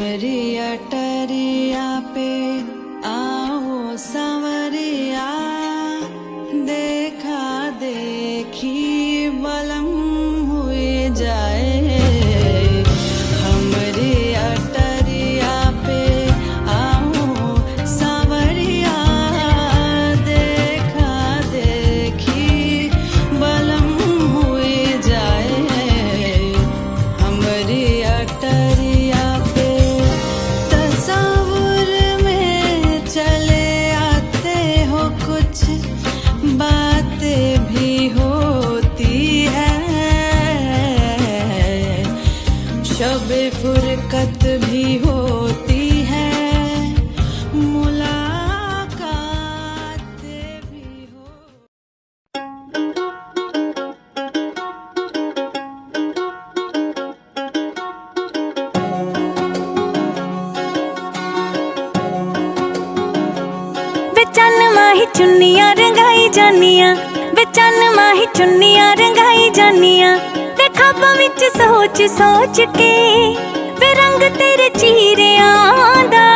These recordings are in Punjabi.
हमरी अटरिया पे आओ सांवरिया, देखा देखी बलम हुए जाए। हमरी अटरिया पे आओ सांवरिया, देखा देखी बलम हुए जाए। हमरी अटरिया पे तस्वुर में चले आते हो, कुछ बातें भी होती है। शबे फुरकत भी होती है, मुलाकात भी हो। वे चल माही चुन्नियां रंगाई जानियां, वे चल माही चुन्नियां रंगाई जानियां। ते ख्वाबां विच सोच सोच के वे रंग तेरे चीरियां दा।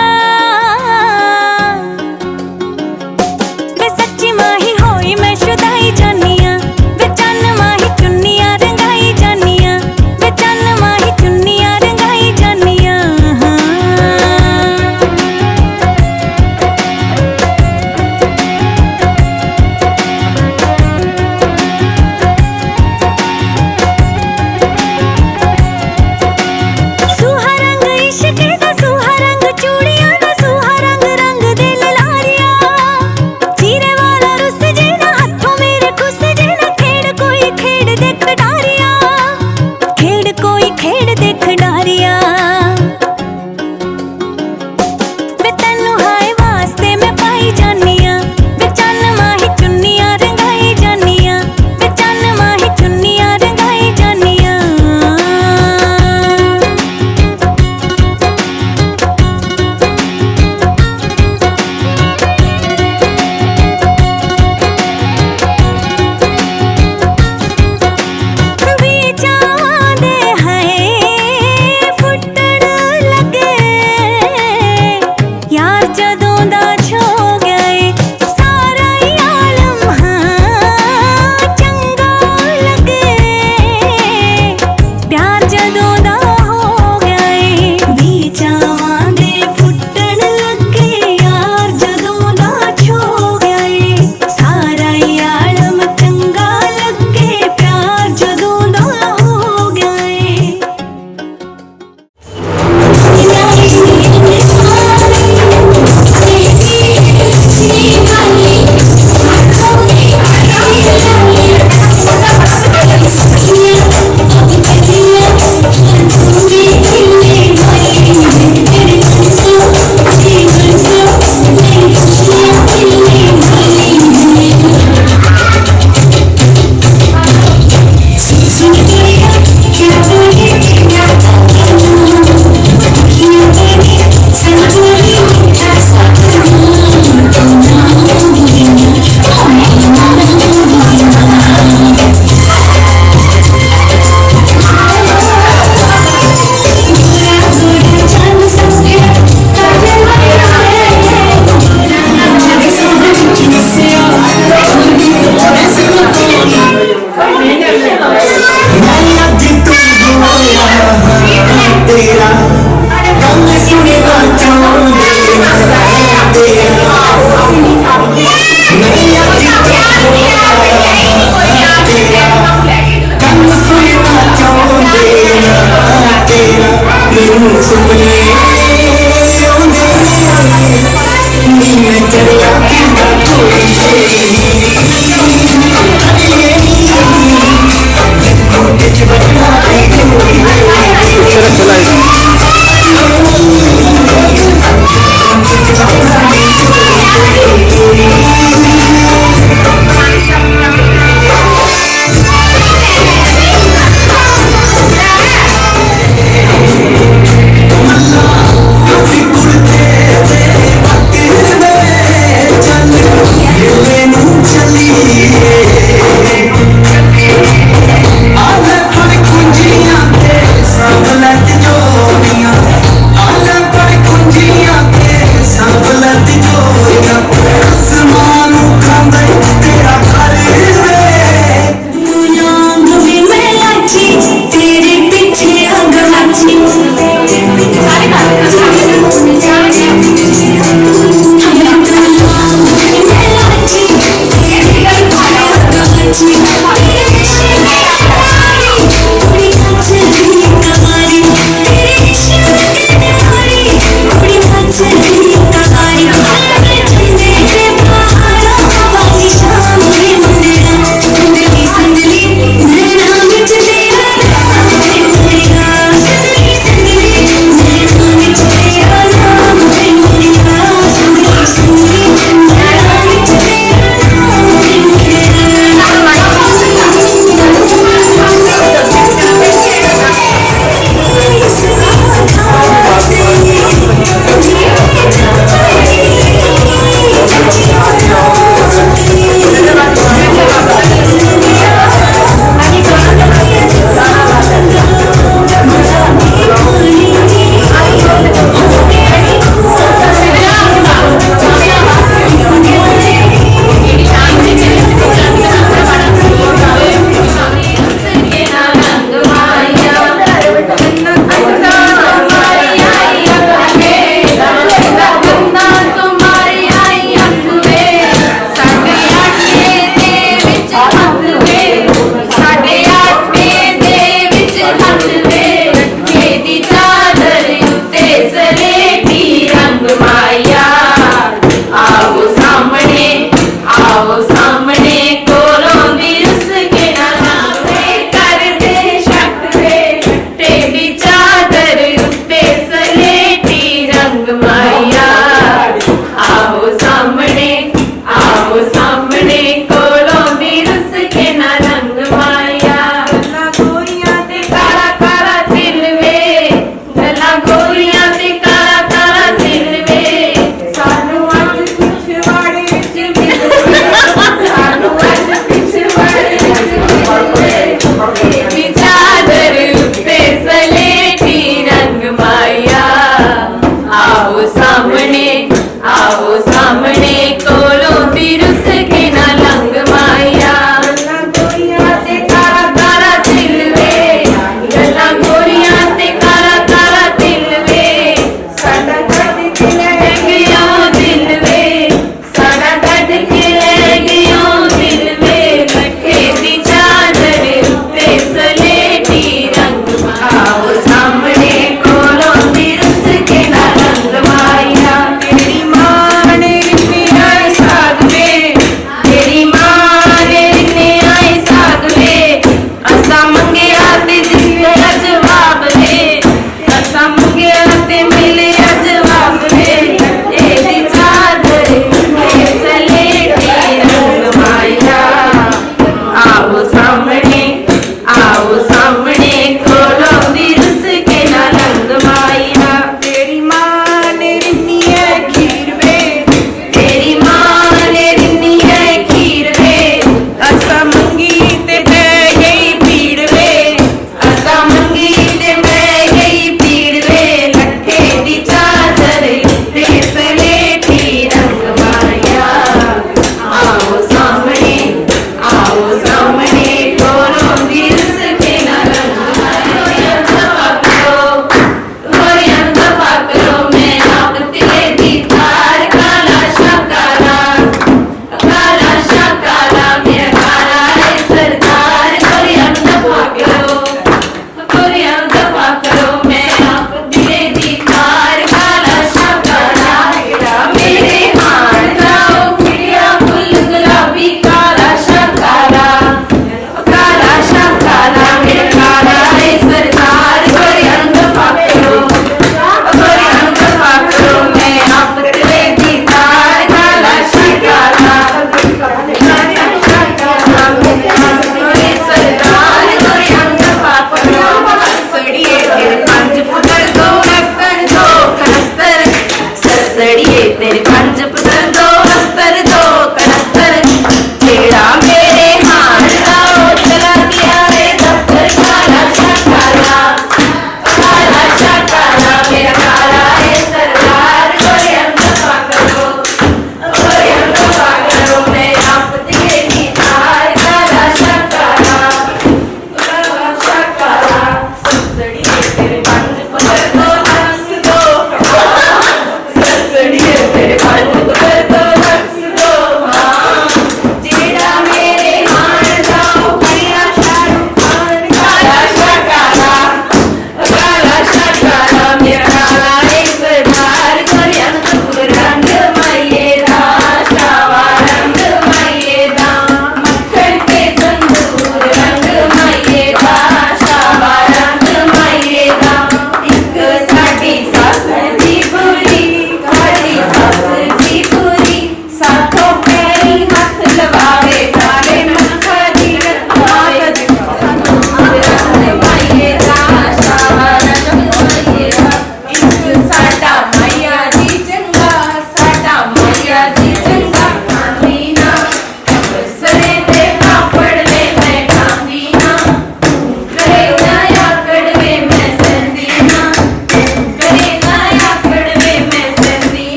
वे सच्ची माही होई मैं शुदाई जानियां, वे चल माही चुन्नियां रंगाई जानियां, वे चल माही चुन्नियां रंगाई जानियां। सुहा रंग इश्क दा सुहा रंग चूड़ियां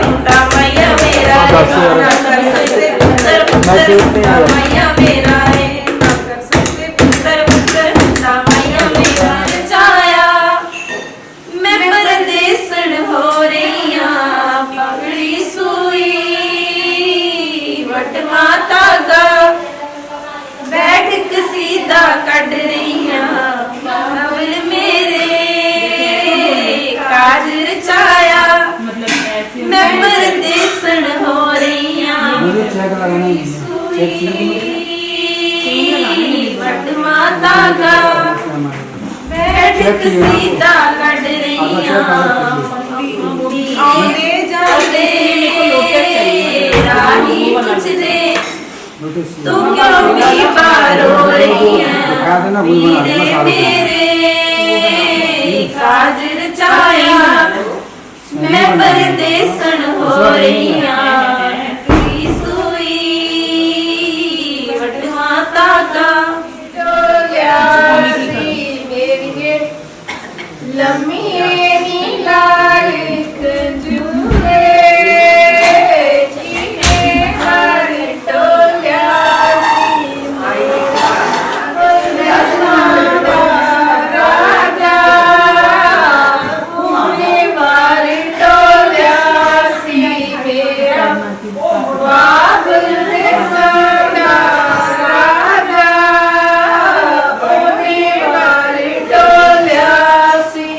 ਹੁੰਦਾ ਮਾਇਆ ਮੇਰਾ ਏ, ਨਾ ਕਰ ਸੱਸੇ ਪੁੱਤਰ ਪੁੱਤਰ ਹੁੰਦਾ ਮਾਇਆ ਮੇਰਾ ਏ, ਨਾ ਕਰ ਸੱਸੇ ਪੁੱਤਰ ਪੁੱਤਰ ਹੁੰਦਾ ਮਾਇਆ ਮੇਰਾ ਰਚਾਇਆ। ਮੈਂ ਪਰਦੇਸਣ ਹੋ ਰਹੀ ਆਂ, ਪਗੜੀ ਸੂਈ ਵਟ ਮਾਤਾ ਗਾ, ਬੈਠ ਕਸੀਦਾ ਕੱਢ ਰਹੀ ਆਂ, ਬਾਬਲ ਮੇਰੇ ਕਾਜ ਰਚਾਇਆ। ਮੈਂ ਪਰਦੇਸਣ ਹੋ ਰਹੀ ਆਂ, ਵਟ ਮਾਤਾ ਗਾ, ਬੈਠ ਕਸੀਦਾ ਕੱਢ ਰਹੀ ਆਂ, ਆਉਂਦੇ ਜਾਂਦੇ ਰਾਹੀ ਪੁੱਛਦੇ ਤੂੰ ਕਿਉਂ ਵੀ ਬਾਰੋ ਰਹੀ ਹੈ, ਵੀਰੇ ਮੇਰੇ ਕਾਜ ਰਚਾਇਆ। ਮੈਂ ਪਰਦੇਸਣ ਹੋ ਰਹੀ ਹਾਂ, ਤੇਰੀ ਸੂਈ ਵਟ ਮਾਤਾ ਦਾ ਡੋਲਿਆ ਸੀ ਮੇਰੀਏ ਲੰਮੀਏ ਨੀ ਲਾਇਕ ਜੂਰੇ, ਜੀਨੇ ਹਰ ਡੋਲਿਆ ਸੀ ਰਾਜਾ, ਉਹਨੇ ਵਾਰ ਡੋਲਿਆ ਸੀ ਮੇਰਾ ਬਾਬਲ ਦੇ ਸਾਡਾ ਰਾਜਾ, ਉਹਨੇ ਵਾਰ ਡੋਲਿਆ ਸੀ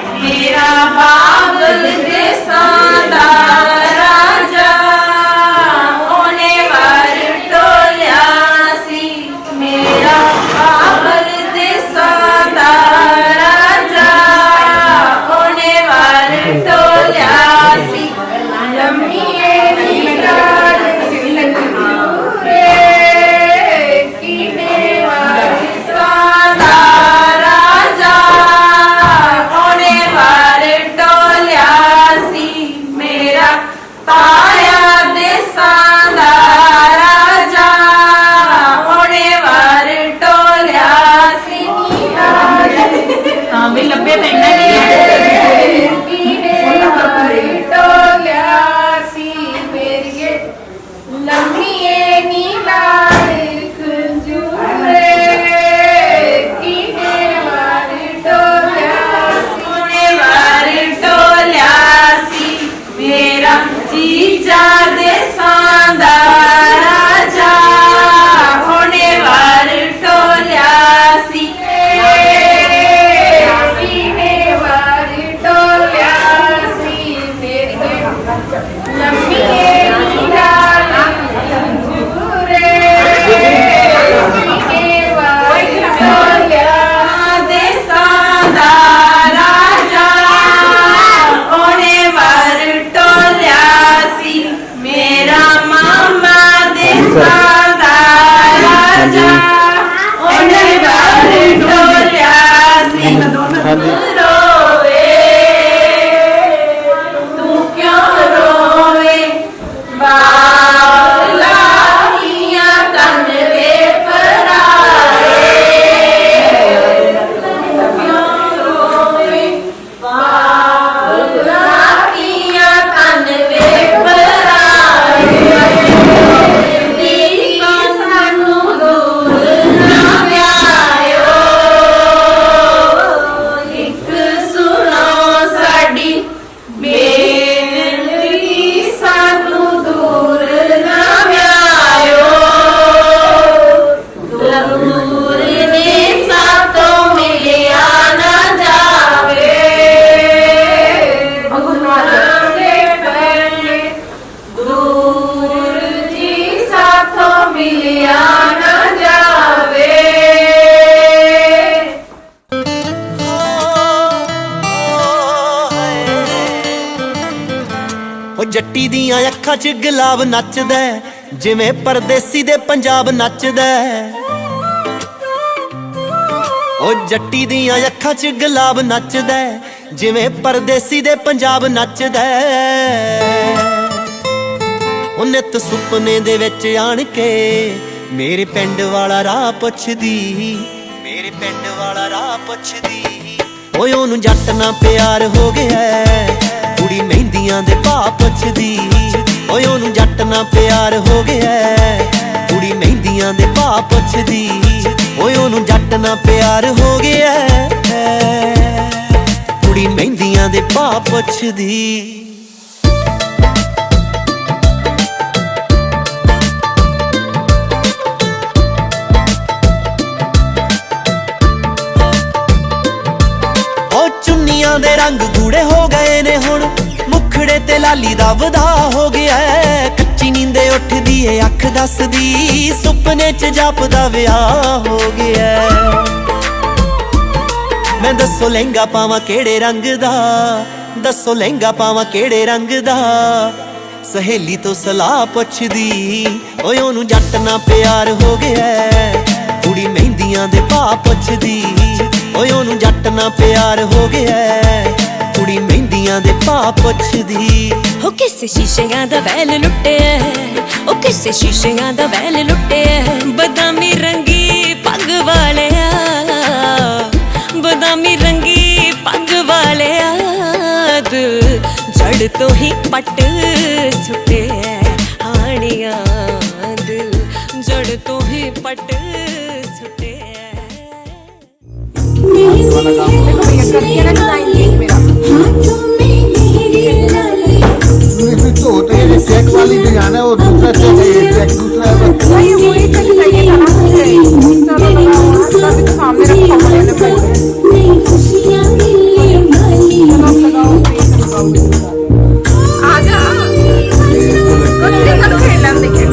ਮੇਰਾ ਬਾਬਲ ਦੇ ਸਾਡਾ ਰਾਜਾ, ਉਹਨੇ ਵਾਰ ਡੋਲਿਆ ਸੀ ਮੇਰਾ ਬਾਬਲ ਦੇ ਸਾਡਾ ਰਾਜਾ, ਉਹਨੇ ਵਾਰ ਡੋਲਿਆ ਸੀ ਲੰਮੀਏ ਨੀ ਲਾਲ ਜੂਰੇ, ਕਿਨੇ ਵਾਰ ਸਾਡਾ ਰਾਜਾ, ਉਹਨੇ ਵਾਰ ਡੋਲਿਆ ਸੀ ਮੇਰਾ ਤਾਇਆ ਦੇਸਾਂ ਦਾ ਰਾਜਾ, ਉਹਨੇ ਵਾਰ ਡੋਲਿਆ ਸੀ ਹਾਂ ਵੀ ਲੱਭੇ ਤਾਂ ਇਹਨਾਂ ਨਹੀਂ ਹੈ, ਕਿਨੇ ਵਾਰ ਡੋਲਿਆ ਸੀ ਮੇਰੀਏ ਲੰਮੀਏ ਨੀ ਲਾਇਕ ਜੂਰੇ, ਕਿਨੇ ਵਾਰ ਡੋਲਿਆ ਸੀ, ਉਹਨੇ ਵਾਰ ਡੋਲਿਆ ਸੀ ਮੇਰਾ ਜੀਜਾ ਦੇਸਾਂ ਦਾ ਰਾਜਾ, ਉਹਨੇ ਵਾਰ ਡੋਲਿਆ ਸੀ ਕਿਨੇ ਵਾਰ ਡੋਲਿਆ ਸੀ ਮੇਰੀਏ ਲੰਮੀਏ ਨੀ ਲਾਇਕ ਜੂਰੇ, ਕਿਨੇ ਵਾਰ ਡੋਲਿਆ ਦੇਸਾਂ ਦਾ ਰਾਜਾ, ਉਹਨੇ ਵਾਰ ਡੋਲਿਆ ਸੀ ਮੇਰਾ ਮਾਮਾ ਦੇਸਾਂ ਦਾ ਰਾਜਾ, ਉਹਨੇ ਵਾਰ ਡੋਲਿਆ ਸੀ ਰੋਵੇ ਤੂੰ ਕਿਉਂ ਰੋਵੇ ਬਾਬਲਾ ਹੀਆਂ ਤਨ ਵੇ ਪਰਾਏ, ਕਿਉਂ ਰੋਵੇ ਬਾਬਲਾ ਹੀਆਂ ਤਨ ਵੇ ਪਰਾਏ, ਨੀ ਸਾਨੂੰ ਦੂਰ ਨਾ ਵਿਆਇਓ, ਇੱਕ ਸੁਣੋ ਸਾਡੀ ਬੇਨਤੀ, ਸਾਨੂੰ ਦੂਰ ਨਾ ਵਿਆਇਓ, ਦੂਰ ਨੇ ਸਾਤੋਂ ਮਿਲਿਆ ਨਾ ਜਾਵੇ, ਦੂਰ ਜੀ ਸਾਥੋਂ ਮਿਲਿਆ ਨਾ ਜਾਵੇ। ਉਹ ਜੱਟੀ ਦੀਆਂ ਅੱਖਾਂ 'ਚ ਗੁਲਾਬ ਨੱਚਦਾ ਹੈ, ਜਿਵੇਂ ਪਰਦੇਸੀ ਦੇ ਪੰਜਾਬ ਨੱਚਦਾ ਹੈ। ਉਹ ਜੱਟੀ ਦੀਆਂ ਅੱਖਾਂ 'ਚ ਗੁਲਾਬ ਨੱਚਦਾ ਹੈ, ਜਿਵੇਂ ਪਰਦੇਸੀ ਦੇ ਪੰਜਾਬ ਨੱਚਦਾ ਹੈ। ਉਹ ਨਿੱਤ ਸੁਪਨੇ ਦੇ ਵਿੱਚ ਆਣ ਕੇ ਮੇਰੇ ਪਿੰਡ ਵਾਲਾ ਰਾਹ ਪੁੱਛਦੀ, ਮੇਰੇ ਪਿੰਡ ਵਾਲਾ ਰਾਹ ਪੁੱਛਦੀ। ਓਏ ਉਹਨੂੰ ਜੱਟ ਨਾ ਪਿਆਰ ਹੋ ਗਿਆ ਕੁੜੀ ਮਹਿੰਦੀਆਂ ਦੇ ਭਾਅ ਪੁੱਛਦੀ ਓਏ ਉਹਨੂੰ ਜੱਟ ਨਾ ਪਿਆਰ ਹੋ ਗਿਆ ਕੁੜੀ ਮਹਿੰਦੀਆਂ ਦੇ ਭਾਅ ਪੁੱਛਦੀ ਓਏ ਉਹਨੂੰ ਜੱਟ ਨਾ ਪਿਆਰ ਹੋ ਗਿਆ ਕੁੜੀ ਮਹਿੰਦੀਆਂ ਦੇ ਭਾਅ ਪੁੱਛਦੀ ਚੁੰਨੀਆਂ ਦੇ ਰੰਗ ਗੂੜੇ ਹੋ ਗਏ ਨੇ ਹੁਣ ਮੁਖੜੇ ਤੇ ਲਾਲੀ ਦਾ ਵਧਾ ਹੋ ਗਿਆ ਕੱਚੀ ਨੀਂਦੇ ਉੱਠਦੀ ਏ ਅੱਖ ਦੱਸਦੀ ਸੁਪਨੇ 'ਚ ਜਾਪਦਾ ਵਿਆਹ ਹੋ ਗਿਆ ਮੈਂ ਦੱਸੋ ਲਹਿੰਗਾ ਪਾਵਾਂ ਕਿਹੜੇ ਰੰਗ ਦਾ ਦੱਸੋ ਲਹਿੰਗਾ ਪਾਵਾਂ ਕਿਹੜੇ ਰੰਗ ਦਾ ਸਹੇਲੀ ਤੋਂ ਸਲਾਹ ਪੁੱਛਦੀ ਓਏ ਉਹਨੂੰ ਜੱਟ ਨਾ ਪਿਆਰ ਹੋ ਗਿਆ ਕੁੜੀ ਮਹਿੰਦੀਆਂ ਦੇ ਭਾਅ ਪੁੱਛਦੀ ਓਏ ਉਹਨੂੰ ਜੱਟ ਨਾ ਪਿਆਰ ਹੋ ਗਿਆ ਕੁੜੀ ਮਹਿੰਦੀਆਂ ਦੇ ਭਾਅ ਪੁੱਛਦੀ ਹੋ ਕਿਸੇ ਸ਼ੀਸ਼ਿਆਂ ਦਾ ਵੈਲ ਲੁੱਟਿਆ ਉਹ ਕਿਸੇ ਸ਼ੀਸ਼ਿਆਂ ਦਾ ਵੈਲ ਲੁੱਟਿਆ ਬਦਾਮੀ ਰੰਗੀ ਪੱਗ ਵਾਲਿਆ ਬਦਾਮੀ ਰੰਗੀ ਪੱਗ ਵਾਲਿਆ ਦਿਲ ਜੜ ਤੋਂ ਹੀ ਪੱਟ ਸੁੱਟਿਆ ਹਾਣੀਆਂ ਦਿਲ ਜੜ ਤੋਂ ਹੀ ਪੱਟ ਸੁੱਟਿਆ चेक वाली डिजाइन है वो दूसरा चेक दूसरा वही चेक चाहिए था ना सामने रखा आजा खेलना देखिए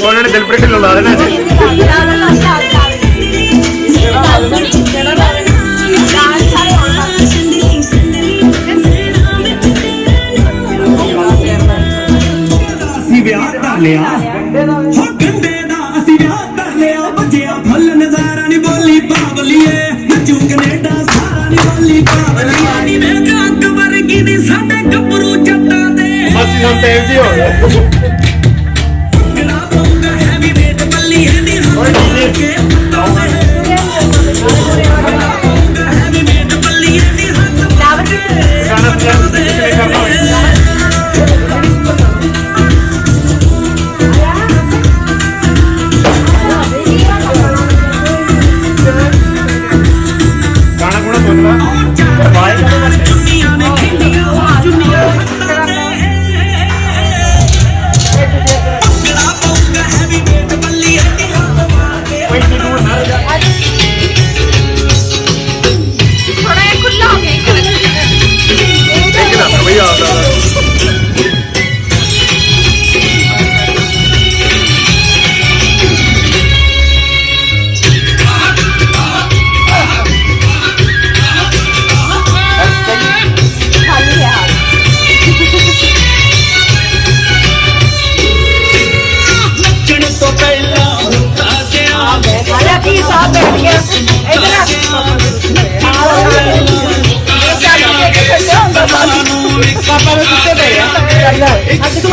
उन्होंने दिलप्रीत ला देना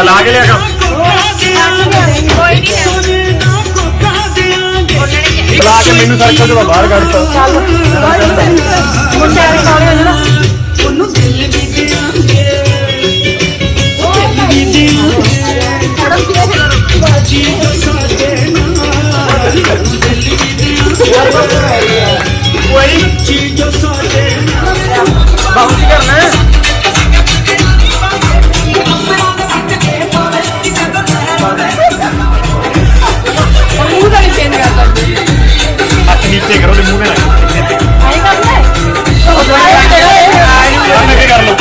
मिला के लिया मिला के मैनू सर्कल चो बाहर कढ़ता बहुत ही करना है नीचे करो मुंह में कर लो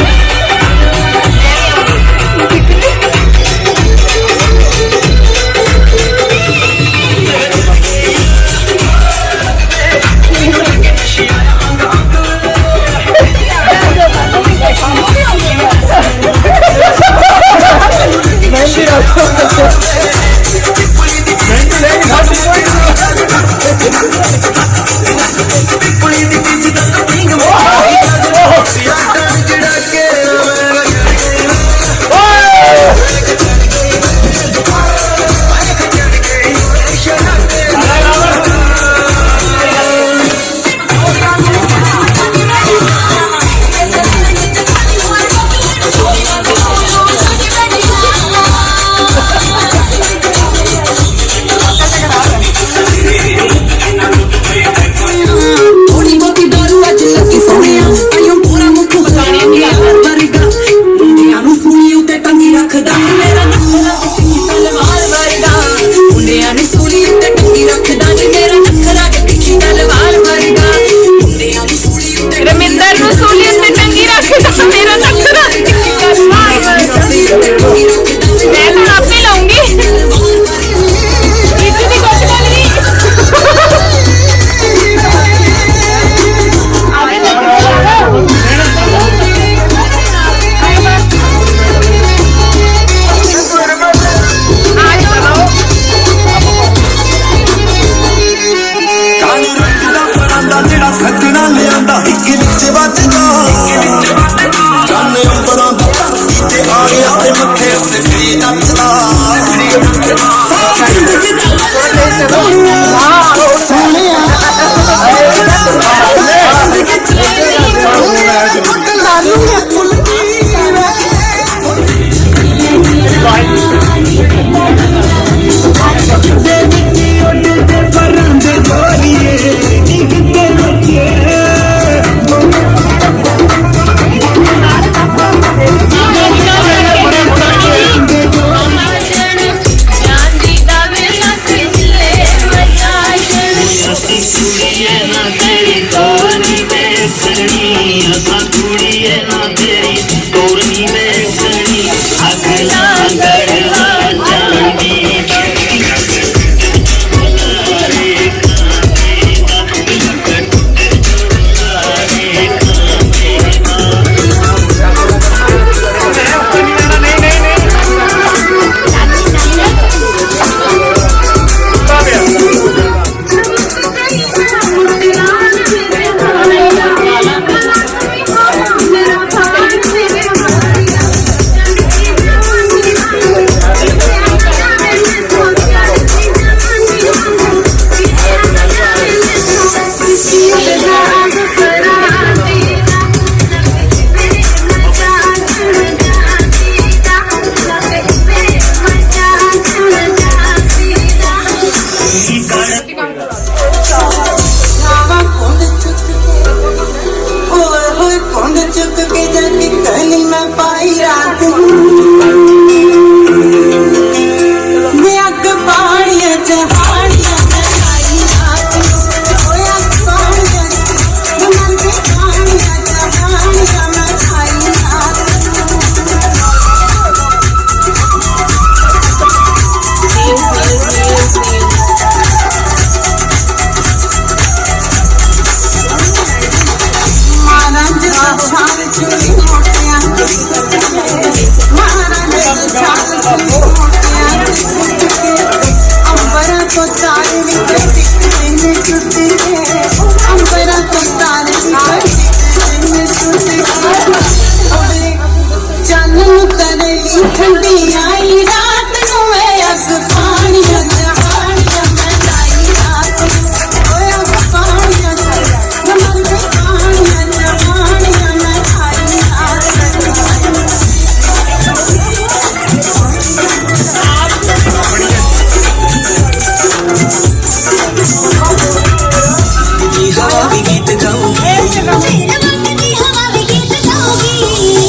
ਫੇਰ ਵਗਦੀ ਹਵਾ ਵੀ ਗੀਤ ਗਾਉਗੀ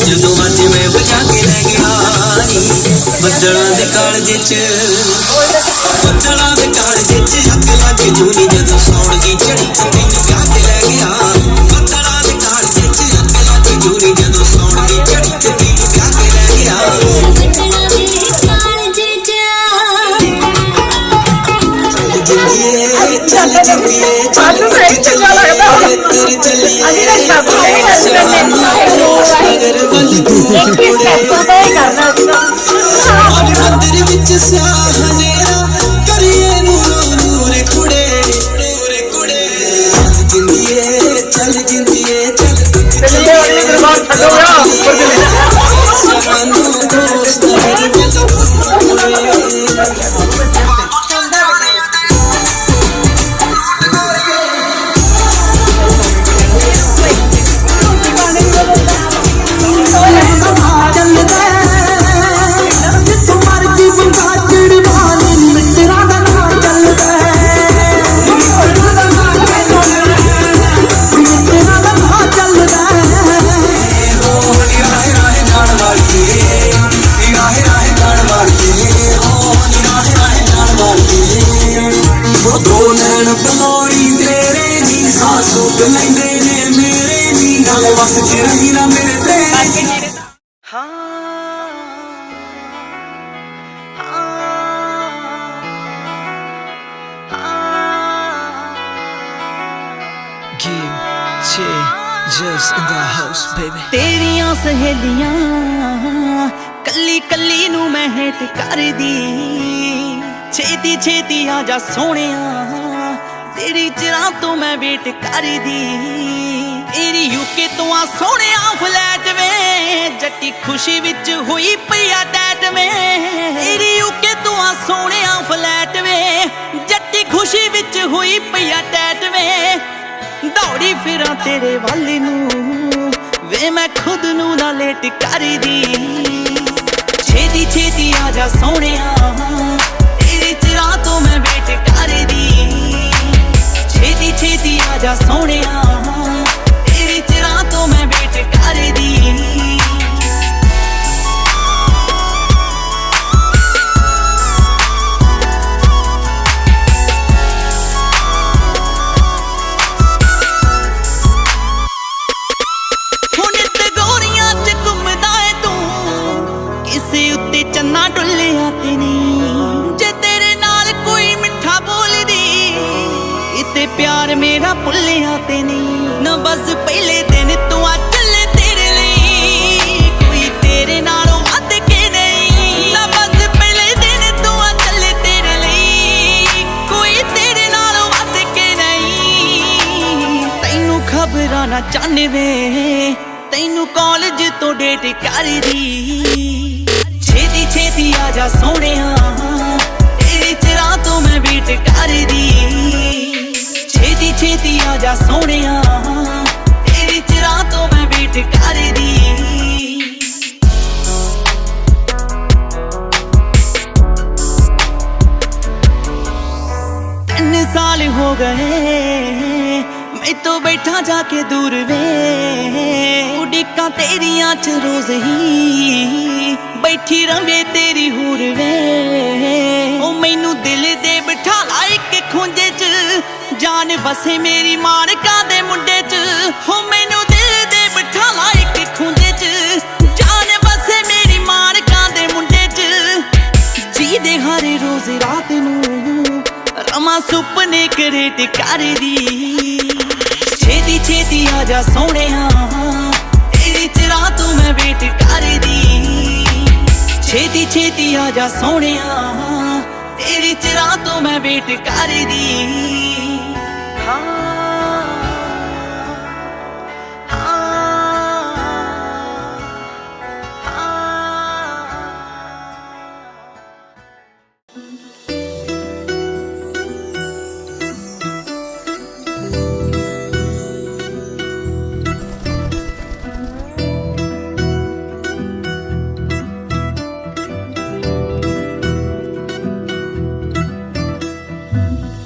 ਜਦੋਂ ਅੱਜ ਮੈਂ ਬਚਾ ਕੇ ਲੈ ਗਿਆ ਨੀ ਬੱਦਲਾਂ ਦੇ ਕਾਲਜੇ ਚ ਬੱਦਲਾਂ ਦੇ ਕਾਲਜੇ ਚ ਅੱਗ ਲੱਗ ਜੂਨੀ ਜਦੋਂ ਸੌਣ ਦੀ ਝੜੀ ਚ ਤੈਨੂੰ ਵਿਆਹ ਕੇ ਲੈ ਗਿਆ ਬੱਦਲਾਂ ਦੇ ਕਾਲਜੇ ਚ ਅੱਗ ਲੱਗ ਜੂਨੀ ਜਦੋਂ ਸੌਣ ਦੀ ਝੜੀ ਚ ਤੈਨੂੰ ਵਿਆਹ ਕੇ ਲੈ ਗਿਆ ਬੱਦਲਾਂ ਦੇ ਕਾਲਜੇ ਚ ਚੱਲ ਜਿੰਦੀਏ ਚੱਲ ਚੱਲੀਏ ਤੁਰ ਚੱਲੀਏ ਨਗਰ ਵੱਲ ਤੂੰ ਕੁੜੇ ਮੰਦਰ ਵਿੱਚ ਸਿਆਹ ਹਨੇਰਾ ਕਰੀਏ ਨੂਰ ਕੁੜੇ ਕੁੜੇ ਚੱਲ ਜਿੰਦੀਏ ਚੱਲ ਚੱਲੀਏ ਅਗਲੀ ਦਰਬਾਰ ਛੱਡੋਗਾ ਉੱਪਰ ਚੱਲੀਏ ਸਾਨੂੰ ਦੋਸਤ ਨਗਰ ਵੱਲ ਤੂੰ ਕੁੜੇ ਬਣਾਉਣੀ ਤੇਰੇ ਨੀ ਸਾਸੂ ਲੈਂਦੇ ਨੇ ਮੇਰੇ ਨੀ ਗੱਲ ਵਸ ਚ ਰਹੀ ਨਾ ਮੇਰੇ ਤੇ ਤੇਰੀਆਂ ਸਹੇਲੀਆਂ ਕੱਲੀ ਕੱਲੀ ਨੂੰ ਮੈਂ ਹੇਟ ਕਰਦੀ ਛੇਤੀ ਛੇਤੀ ਆ ਜਾ ਸੋਹਣਿਆ ਤੇਰੀ ਚਿਰਾਂ ਤੋਂ ਮੈਂ ਵੇਟ ਕਰਦੀ ਤੇਰੀ ਯੂਕੇ ਤੋਂ ਆ ਸੋਹਣਿਆ ਫਲੈਟ ਵੇ ਜੱਟੀ ਖੁਸ਼ੀ ਵਿੱਚ ਹੋਈ ਪਈਆ ਡੈਟ ਵੇ ਤੇਰੀ ਯੂਕੇ ਤੋਂ ਆ ਸੋਹਣਿਆ ਫਲੈਟ ਵੇ ਜੱਟੀ ਖੁਸ਼ੀ ਵਿੱਚ ਹੋਈ ਪਈਆ ਡੈਟ ਵੇ ਦੌੜੀ ਫਿਰਾਂ ਤੇਰੇ ਵੱਲ ਨੂੰ ਵੇ ਮੈਂ ਖੁਦ ਨੂੰ ਨਾ ਲੇਟ ਕਰਦੀ ਛੇਤੀ ਛੇਤੀ ਆ ਜਾ ਸੋਹਣਿਆ ਤੇਰੀ ਚਿਰਾਂ ਤੋਂ ਮੈਂ ਵੇਟ ਕਰਦੀ ਛੇਤੀ ਛੇਤੀ ਆ ਜਾ ਸੋਹਣਿਆ ਤੇਰੀ ਚਿਰਾਂ ਤੋਂ ਮੈਂ ਵੇਟ ਕਰਦੀ ਚੰਨਾ ਡੁੱਲਿਆ ਤੇ ਨੀ ਜੇ ਤੇਰੇ ਨਾਲ ਕੋਈ ਮਿੱਠਾ ਬੋਲਦੀ ਇਤੇ ਪਿਆਰ ਮੇਰਾ ਭੁੱਲਿਆ ਤੇ ਨੀ ਨਾ ਬਸ ਪਹਿਲੇ ਦਿਨ ਤੂੰ ਆ ਚੱਲੇ ਤੇਰੇ ਲਈ ਕੋਈ ਤੇਰੇ ਨਾਲੋਂ ਵੱਧ ਕੇ ਨਹੀਂ ਨਾ ਬਸ ਪਹਿਲੇ ਦਿਨ ਤੂੰ ਆ ਚੱਲੇ ਤੇਰੇ ਲਈ ਕੋਈ ਤੇਰੇ ਨਾਲੋਂ ਵੱਧ ਕੇ ਨਹੀਂ ਤੈਨੂੰ ਖਬਰਾਂ ਨਾ ਚਾਹਵੇ ਤੈਨੂੰ ਕਾਲਜ ਤੋਂ ਡੇਟ ਕਰਦੀ ਛੇਤੀ ਛੇਤੀ ਆ ਜਾ ਸੋਹਣਿਆ ਤੇਰੀ ਚਿਰਾਂ ਤੋਂ ਮੈਂ ਵੇਟ ਕਰਦੀ ਛੇਤੀ ਛੇਤੀ ਆ ਜਾ ਸੋਹਣਿਆ ਤੇਰੀ ਚਿਰਾਂ ਤੋਂ ਮੈਂ ਵੇਟ ਕਰਦੀ 3 ਸਾਲ ਹੋ ਗਏ ਮੈਂ ਤੋਂ ਬੈਠਾ ਜਾ ਕੇ ਦੂਰ ਵੇ ਉਡੀਕਾਂ ਤੇਰੀਆਂ ਚ ਰੋਜ਼ ਹੀ ਬੈਠੀ ਰਵੇ ਤੇਰੀ ਹੂਰ ਵੇ ਉਹ ਮੈਨੂੰ ਦਿਲ ਦੇ ਬਿਠਾ ਲਾ ਇੱਕ ਖੁੰਝੇ ਚ ਜਾਨ ਵਸੇ ਮੇਰੀ ਮਾਨਕਾਂ ਦੇ ਮੁੰਡੇ ਚ ਹੋ ਮੈਨੂੰ ਦਿਲ ਦੇ ਬਿਠਾ ਲਾ ਇੱਕ ਖੁੰਝੇ ਚ ਜਾਨ ਵਸੇ ਮੇਰੀ ਮਾਨਕਾਂ ਦੇ ਮੁੰਡੇ ਚ ਜੀ ਦੇ ਹਰ ਰੋਜ਼ ਰਾਤ ਨੂੰ ਰਮਾ ਸੁਪਨੇ ਕਰੇਟ ਕਰਦੀ ਛੇਤੀ ਛੇਤੀ ਆ ਜਾ ਸੋਹਣਿਆ ਤੇਰੀ ਚਿਰਾਂ ਤੋਂ ਮੈਂ ਵੇਟ ਕਰਦੀ ਛੇਤੀ ਛੇਤੀ ਆ ਜਾ ਸੋਹਣਿਆ ਤੇਰੀ ਚਿਰਾਂ ਤੋਂ ਮੈਂ ਵੇਟ ਕਰਦੀ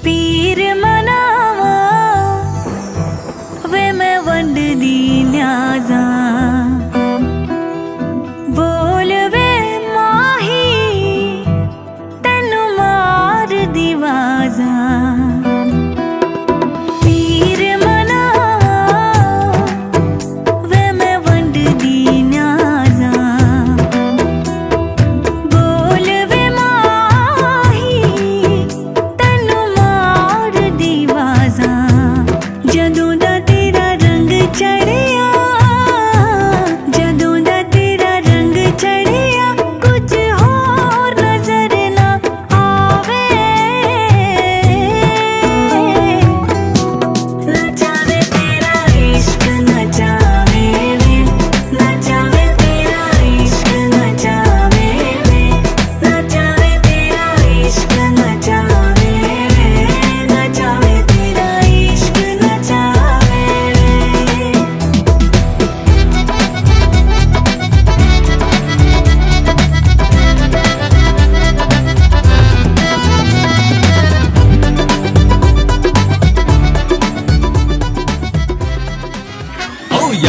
ਪੀਰ ਮਨਾਵਾ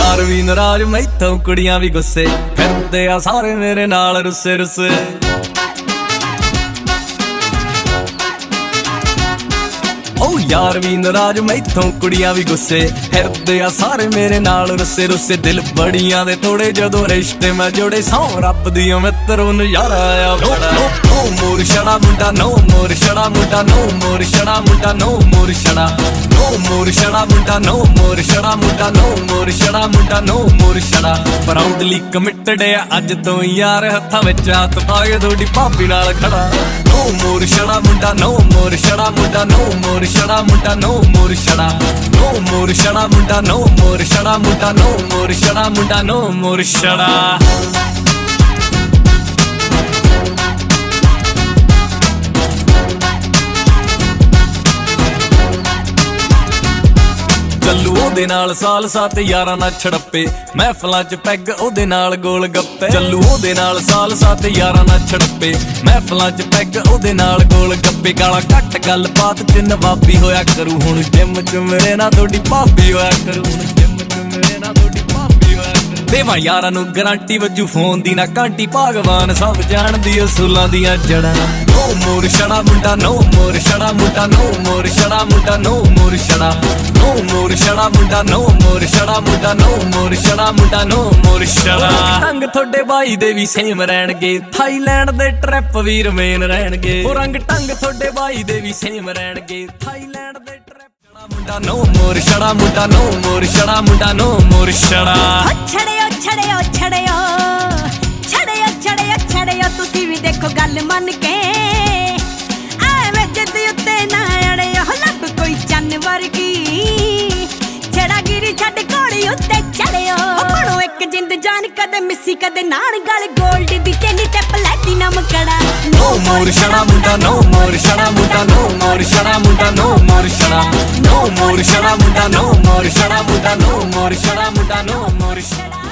ਯਾਰ ਵੀ ਨਾਰਾਜ਼ ਮੈਥੋਂ ਕੁੜੀਆਂ ਵੀ ਗੁੱਸੇ ਫਿਰਦੇ ਆ ਸਾਰੇ ਮੇਰੇ ਨਾਲ ਰੁੱਸੇ ਰੁੱਸੇ ਓ ਯਾਰ ਵੀ ਨਾਰਾਜ਼ ਮੈਥੋਂ ਕੁੜੀਆਂ ਵੀ ਗੁੱਸੇ ਫਿਰਦੇ ਆ ਸਾਰੇ ਮੇਰੇ ਨਾਲ ਰੁੱਸੇ ਰੁੱਸੇ ਦਿਲ ਬੜੀਆਂ ਦੇ ਤੋੜੇ ਜਦੋਂ ਰਿਸ਼ਤੇ ਮੈਂ ਜੋੜੇ ਸੌ ਰੱਬ ਦੀਆਂ ਮਿੱਤਰੋਂ ਨਜ਼ਾਰਾ ਆਇਆ ਬੜਾ ਨੋ ਮੋਰ ਛੜਾ ਮੁੰਡਾ ਨੋ ਮੋਰ ਛੜਾ ਮੁੰਡਾ ਨੋ ਮੋਰ ਛੜਾ ਮੁੰਡਾ ਨੋ ਮੋਰ ਛੜਾ ਨੋ ਮੋਰ ਛੜਾ ਮੁੰਡਾ ਨੋ ਮੋਰ ਛੜਾ ਮੁੰਡਾ ਨੋ ਮੋਰ ਛੜਾ ਮੁੰਡਾ ਨੋ ਮੋਰ ਛੜਾ ਪ੍ਰਾਊਡਲੀ ਕਮਿਟਡ ਆ ਅੱਜ ਤੋਂ ਯਾਰ ਹੱਥਾਂ ਵਿੱਚ ਹੱਥ ਪਾ ਕੇ ਤੁਹਾਡੀ ਭਾਬੀ ਨਾਲ ਖੜਾ ਨੋ ਮੋਰ ਛੜਾ ਮੁੰਡਾ ਨੋ ਮੋਰ ਛੜਾ ਮੁੰਡਾ ਨੋ ਮੋਰ ਛੜਾ ਮੁੰਡਾ ਨੋ ਮੋਰ ਛੜਾ ਨੋ ਮੋਰ ਛੜਾ ਮੁੰਡਾ ਨੋ ਮੋਰ ਛੜਾ ਮੁੰਡਾ ਨੋ ਮੋਰ ਛੜਾ ਮੁੰਡਾ ਨੋ ਮੋਰ ਛੜਾ ਚੱਲੂ ਉਹਦੇ ਨਾਲ ਸਾਲ ਸਾਤ ਯਾਰਾਂ ਨਾਲ ਛੜੱਪੇ ਮਹਿਫਲਾਂ 'ਚ ਪੈਗ ਉਹਦੇ ਨਾਲ ਗੋਲ ਗੱਪੇ ਚੱਲੂ ਉਹਦੇ ਨਾਲ ਸਾਲ ਸਾਤ ਯਾਰਾਂ ਨਾਲ ਛੜੱਪੇ ਮਹਿਫਲਾਂ 'ਚ ਪੈਗ ਉਹਦੇ ਨਾਲ ਗੋਲ ਗੱਪੇ ਗਾਲਾਂ ਘੱਟ ਗੱਲ ਬਾਤ 'ਚ ਨਵਾਬੀ ਹੋਇਆ ਕਰੂ ਹੁਣ ਜਿੰਮ 'ਚ ਮੇਰੇ ਨਾਲ ਤੁਹਾਡੀ ਭਾਬੀ ਹੋਇਆ ਕਰੂ ਹੁਣ ਜਿੰਮ 'ਚ ਮੇਰੇ ਨਾਲ ਤੁਹਾਡੀ ਭਾਬੀ ਹੋਇਆ ਕਰੂ ਦੇਵਾਂ ਯਾਰਾਂ ਨੂੰ ਗਰੰਟੀ ਵੱਜੂ ਫੋਨ ਦੀ ਨਾ ਘੰਟੀ ਭਗਵਾਨ ਸਭ ਜਾਣਦੀ ਅਸੂਲਾਂ ਦੀਆਂ ਜੜਾਂ ਨੋ ਮੋਰ ਛੜਾ ਮੁੰਡਾ ਨੋ ਮੋਰ ਛੜਾ ਮੁੰਡਾ ਨੋ ਮੋਰ ਛੜਾ ਮੁੰਡਾ ਨੋ ਮੋਰ ਛੜਾ ਨੋ ਮੋਰ ਛੜਾ ਮੁੰਡਾ ਨੋ ਮੋਰ ਛੜਾ ਮੁੰਡਾ ਨੋ ਮੋਰ ਛੜਾ ਮੁੰਡਾ ਨੋ ਮੋਰ ਛੜਾ ਰੰਗ ਤੁਹਾਡੇ ਬਾਈ ਦੇ ਵੀ ਸੇਮ ਰਹਿਣਗੇ ਥਾਈਲੈਂਡ ਦੇ ਟ੍ਰਿਪ ਵੀ ਰਮੇਨ ਰਹਿਣਗੇ ਉਹ ਰੰਗ ਟੰਗ ਤੁਹਾਡੇ ਬਾਈ ਦੇ ਵੀ ਸੇਮ ਰਹਿਣਗੇ ਥਾਈਲੈਂਡ ਦੇ ਟ੍ਰਿਪ ਮੁੰਡਾ ਨੋ ਮੋਰ ਛੜਾ ਮੁੰਡਾ ਨੋ ਮੋਰ ਛੜਾ ਮੁੰਡਾ ਨੋ ਮੋਰ ਛੜਾ ਛੜਿਓ ਛੜਿਓ ਛੜਿਓ ਛੜਿਓ ਛੜਿਓ ਛੜਿਓ ਤੁਸੀਂ ਵੀ ਦੇਖੋ ਗੱਲ ਮੰਨ ਕੇ ਐਵੇਂ ਜਿੱਦ ਉੱਤੇ ਨਾ ਅੜਿਓ ਲੱਭ ਕੋਈ ਚੰਨ ਵਰਗੀ ਛੜਾਗਿਰੀ ਛੱਡ ਘੋੜੀ ਉੱਤੇ ਚੜਿਓ ਬਣੋ ਇੱਕ ਜਿੰਦ ਜਾਨ ਕਦੇ ਮਿੱਸੀ ਕਦੇ ਨਾਣ ਗਲ ਗੋਲਡ ਦੀ ਚੇਨੀ ਤੇ ਪਲੈਟੀਨਮ ਕੜਾ ਨੋ ਮੋਰ ਛੜਾ ਮੁੰਡਾ ਨੋ ਮੋਰ ਛੜਾ ਮੁੰਡਾ ਨੋ ਮੋਰ ਛੜਾ ਮੁੰਡਾ ਨੋ ਮੋਰ ਛੜਾ ਨੋ ਮੋਰ ਛੜਾ ਮੁੰਡਾ ਨੋ ਮੋਰ ਛੜਾ ਮੁੰਡਾ ਨੋ ਮੋਰ ਛੜਾ ਮੁੰਡਾ ਨੋ ਮੋਰ ਛੜਾ